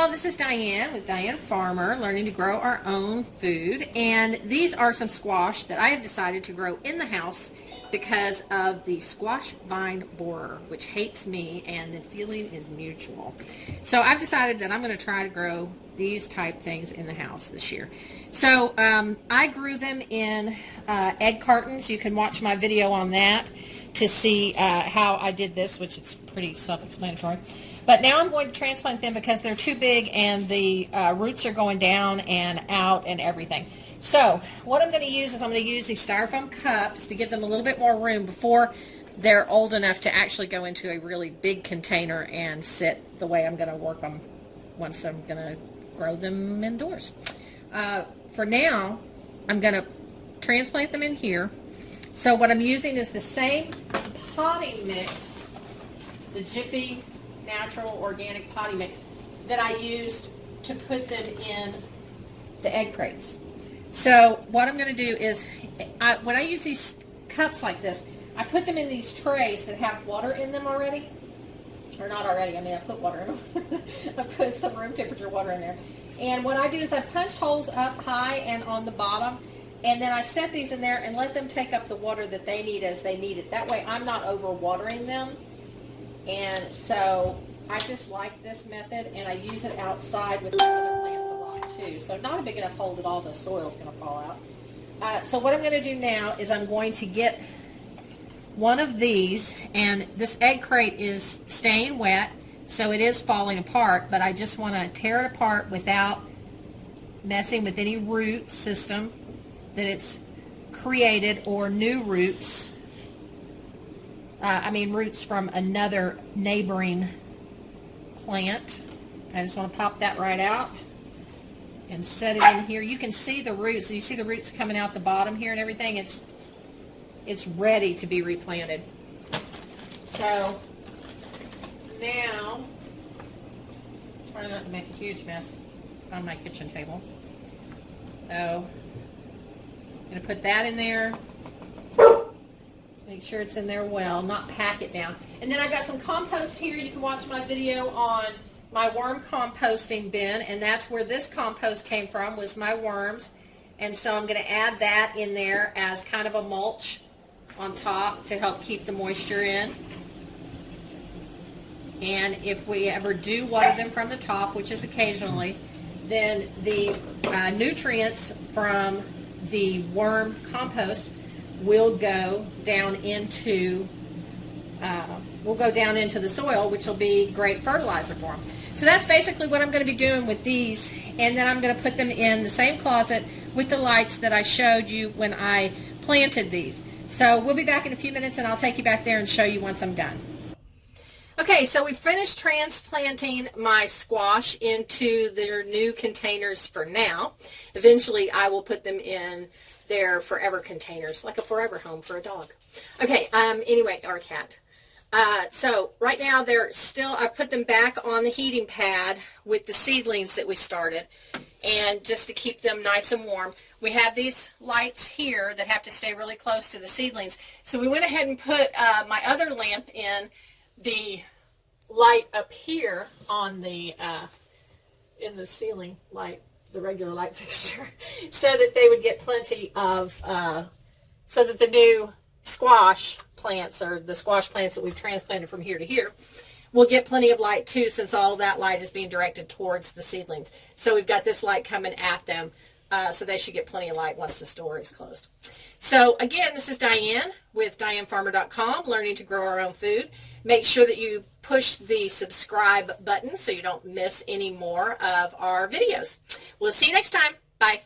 y'all, this is Diane with Diane Farmer, learning to grow our own food. And these are some squash that I have decided to grow in the house because of the squash vine borer, which hates me, and the feeling is mutual. So I've decided that I'm going to try to grow these type things in the house this year. So I grew them in egg cartons. You can watch my video on that to see how I did this, which is pretty self-explanatory. But now I'm going to transplant them because they're too big and the roots are going down and out and everything. So what I'm going to use is I'm going to use these styrofoam cups to give them a little bit more room before they're old enough to actually go into a really big container and sit the way I'm going to work them once I'm going to grow them indoors. For now, I'm going to transplant them in here. So what I'm using is the same potting mix, the Jiffy Natural Organic Potting Mix that I used to put them in the egg crates. So what I'm going to do is, when I use these cups like this, I put them in these trays that have water in them already. Or not already, I mean I put water in them. I put some room temperature water in there. And what I do is I punch holes up high and on the bottom, and then I set these in there and let them take up the water that they need as they need it. That way I'm not over watering them. And so I just like this method, and I use it outside with my other plants a lot too. So not a big enough hole that all the soil is going to fall out. So what I'm going to do now is I'm going to get one of these, and this egg crate is staying wet, so it is falling apart, but I just want to tear it apart without messing with any root system that it's created or new roots. Roots from another neighboring plant. I just want to pop that right out and set it in here. You can see the roots. You see the roots coming out the bottom here and everything. It's ready to be replanted. So now, try not to make a huge mess on my kitchen table. So I'm going to put that in there. Make sure it's in there well, not pack it down. And then I've got some compost here. You can watch my video on my worm composting bin, and that's where this compost came from, was my worms. And so I'm going to add that in there as kind of a mulch on top to help keep the moisture in. And if we ever do water them from the top, which is occasionally, then the nutrients from the worm compost will go down into the soil, which will be great fertilizer for them. So that's basically what I'm going to be doing with these, and then I'm going to put them in the same closet with the lights that I showed you when I planted these. So we'll be back in a few minutes, and I'll take you back there and show you once I'm done. Okay, so we finished transplanting my squash into their new containers for now. Eventually I will put them in their forever containers, like a forever home for a dog. Okay, anyway, or a cat. So right now I've put them back on the heating pad with the seedlings that we started, and just to keep them nice and warm. We have these lights here that have to stay really close to the seedlings. So we went ahead and put my other lamp in the light up here on the in the ceiling light, the regular light fixture, so that they would get plenty of, so that the new squash plants, or the squash plants that we've transplanted from here to here, will get plenty of light too, since all that light is being directed towards the seedlings. So we've got this light coming at them, so they should get plenty of light once the store is closed. So again, this is Diane with DianeFarmer.com, learning to grow our own food. Make sure that you push the subscribe button so you don't miss any more of our videos. We'll see you next time. Bye.